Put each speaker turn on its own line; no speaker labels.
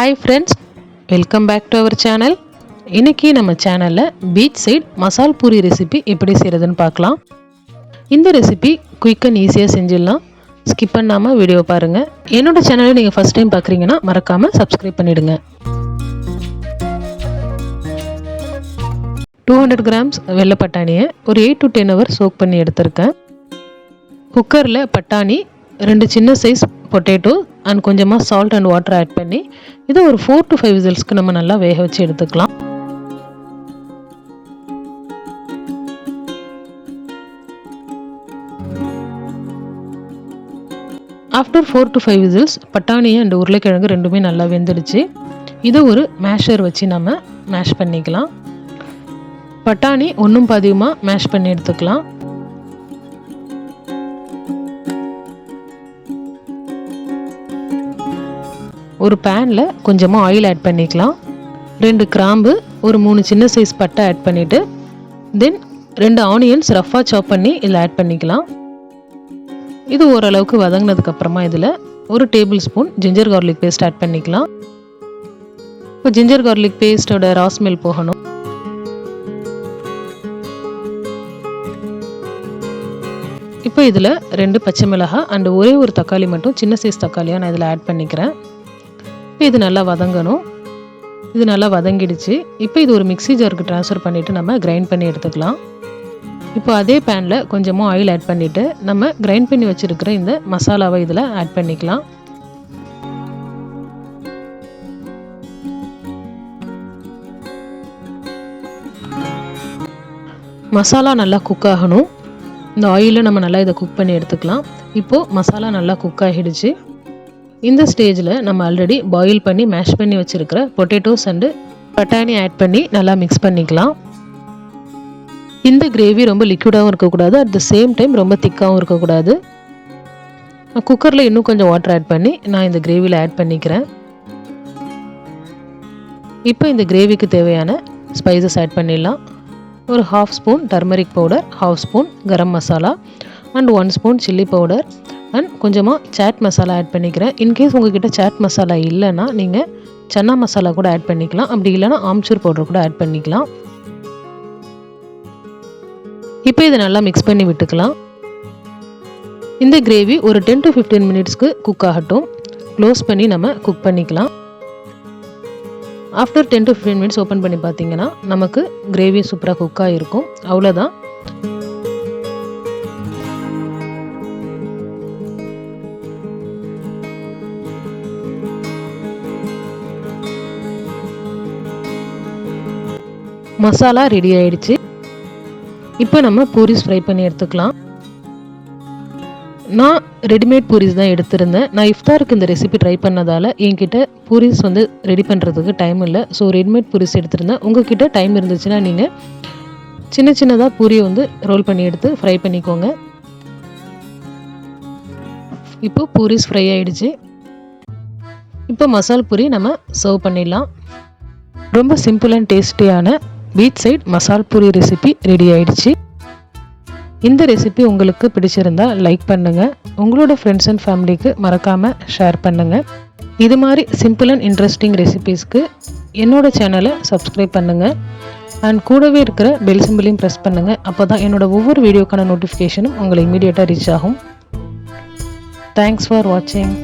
Hi friends, welcome back to our channel. இன்னைக்கு நம்ம சேனல்ல பீச் சைடு மசால் பூரி ரெசிபி எப்படி செய்யறதுன்னு பார்க்கலாம். இந்த ரெசிபி குயிக் அண்ட் ஈஸியா செஞ்சிடலாம். ஸ்கிப் பண்ணாம வீடியோ பாருங்க. என்னோட சேனலை நீங்க ஃபர்ஸ்ட் டைம் பார்க்கறீங்கன்னா மறக்காம Subscribe பண்ணிடுங்க. 200 grams வெள்ளை பட்டாணியை ஒரு 8 to 10 hours சோக் பண்ணி எடுத்துருக்கேன். குக்கரில் பட்டாணி 2 சின்ன சைஸ் பொட்டேட்டோ அண்ட் கொஞ்சமாக சால்ட் அண்ட் வாட்டர் ஆட் பண்ணி இதை ஒரு 4 to 5 விசில்ஸ்க்கு நம்ம நல்லா வேக வச்சு எடுத்துக்கலாம். ஆஃப்டர் 4 to 5 விசில்ஸ் பட்டாணி அண்ட் உருளைக்கிழங்கு ரெண்டுமே நல்லா வெந்துடுச்சு. இதை ஒரு மேஷர் வச்சு நம்ம மேஷ் பண்ணிக்கலாம். பட்டாணி ஒன்றும் பாதியமாக மேஷ் பண்ணி எடுத்துக்கலாம். ஒரு பேனில் கொஞ்சமாக ஆயில் ஆட் பண்ணிக்கலாம். 2 கிராம்பு, ஒரு 3 சின்ன சைஸ் பட்டை ஆட் பண்ணிவிட்டு தென் 2 ஆனியன்ஸ் ரஃபாக சாப் பண்ணி இதில் ஆட் பண்ணிக்கலாம். இது ஓரளவுக்கு வதங்கினதுக்கப்புறமா இதில் ஒரு tablespoon ginger garlic paste add பண்ணிக்கலாம். இப்போ ஜிஞ்சர் கார்லிக் பேஸ்ட்டோட ரா ஸ்மெல் போகணும். இப்போ இதில் 2 பச்சை மிளகாய் அண்ட் ஒரே ஒரு தக்காளி மட்டும் சின்ன சைஸ் தக்காளியாக நான் இதில் ஆட் பண்ணிக்கிறேன். இப்போ இது நல்லா வதங்கணும். இது நல்லா வதங்கிடுச்சு. இப்போ இது ஒரு மிக்ஸி ஜாருக்கு ட்ரான்ஸ்ஃபர் பண்ணிவிட்டு நம்ம கிரைண்ட் பண்ணி எடுத்துக்கலாம். இப்போ அதே பேனில் கொஞ்சமாக ஆயில் ஆட் பண்ணிவிட்டு நம்ம கிரைண்ட் பண்ணி வச்சுருக்கிற இந்த மசாலாவை இதில் ஆட் பண்ணிக்கலாம். மசாலா நல்லா குக் ஆகணும். இந்த ஆயிலில் நம்ம நல்லா இதை குக் பண்ணி எடுத்துக்கலாம். இப்போது மசாலா நல்லா குக் ஆகிடுச்சு. இந்த ஸ்டேஜில் நம்ம ஆல்ரெடி பாயில் பண்ணி மேஷ் பண்ணி வச்சுருக்கிற பொட்டேட்டோஸ் அண்டு பட்டாணி ஆட் பண்ணி நல்லா மிக்ஸ் பண்ணிக்கலாம். இந்த கிரேவி ரொம்ப லிக்விடாகவும் இருக்கக்கூடாது, அட் த சேம் டைம் ரொம்ப திக்காகவும் இருக்கக்கூடாது. குக்கரில் இன்னும் கொஞ்சம் வாட்டர் ஆட் பண்ணி நான் இந்த கிரேவியில் ஆட் பண்ணிக்கிறேன். இப்போ இந்த கிரேவிக்கு தேவையான ஸ்பைசஸ் ஆட் பண்ணிடலாம். ஒரு 1/2 spoon turmeric powder, 1/2 spoon garam masala and 1 spoon chilli powder and கொஞ்சமாக சாட் மசாலா ஆட் பண்ணிக்கிறேன். இன்கேஸ் உங்ககிட்ட சாட் மசாலா இல்லைன்னா நீங்கள் சன்னா மசாலா கூட ஆட் பண்ணிக்கலாம். அப்படி இல்லைன்னா ஆம்ச்சூர் பவுடர் கூட ஆட் பண்ணிக்கலாம். இப்போ இதை நல்லா மிக்ஸ் பண்ணி விட்டுக்கலாம். இந்த கிரேவி ஒரு 10 to 15 மினிட்ஸ்க்கு குக் ஆகட்டும். க்ளோஸ் பண்ணி நம்ம குக் பண்ணிக்கலாம். ஆஃப்டர் 10 to 15 மினிட்ஸ் ஓப்பன் பண்ணி பார்த்தீங்கன்னா நமக்கு கிரேவி சூப்பராக குக் ஆகிருக்கும். அவ்வளோதான். மசாலா ரெடி ஆயிடுச்சு. இப்போ நம்ம பூரிஸ் ஃப்ரை பண்ணி எடுத்துக்கலாம். நான் ரெடிமேட் பூரிஸ் தான் எடுத்திருந்தேன். நான் இஃப்தாருக்கு இந்த ரெசிபி ட்ரை பண்ணதால் என்கிட்ட பூரிஸ் ரெடி பண்ணுறதுக்கு டைம் இல்லை. ஸோ ரெடிமேட் பூரிஸ் எடுத்திருந்தேன். உங்ககிட்ட டைம் இருந்துச்சுன்னா நீங்கள் சின்ன சின்னதாக பூரியை ரோல் பண்ணி எடுத்து ஃப்ரை பண்ணிக்கோங்க. இப்போ பூரிஸ் ஃப்ரை ஆகிடுச்சு. இப்போ மசால் பூரி நம்ம சர்வ் பண்ணிடலாம். ரொம்ப சிம்பிள் அண்ட் டேஸ்டியான பீச் சைடு மசால் பூரி ரெசிபி ரெடி ஆயிடுச்சு. இந்த ரெசிபி உங்களுக்கு பிடிச்சிருந்தா லைக் பண்ணுங்கள். உங்களோட ஃப்ரெண்ட்ஸ் அண்ட் ஃபேமிலிக்கு மறக்காமல் ஷேர் பண்ணுங்கள். இது மாதிரி சிம்பிள் அண்ட் இன்ட்ரெஸ்டிங் ரெசிபீஸ்க்கு என்னோட சேனலை சப்ஸ்கிரைப் பண்ணுங்கள் அண்ட் கூடவே இருக்கிற பெல் சிம்பிளையும் ப்ரெஸ் பண்ணுங்கள். அப்போ தான் என்னோட ஒவ்வொரு வீடியோக்கான நோட்டிஃபிகேஷனும் உங்களை இமீடியட்டாக ரீச் ஆகும். தேங்க்ஸ் ஃபார் வாட்சிங்.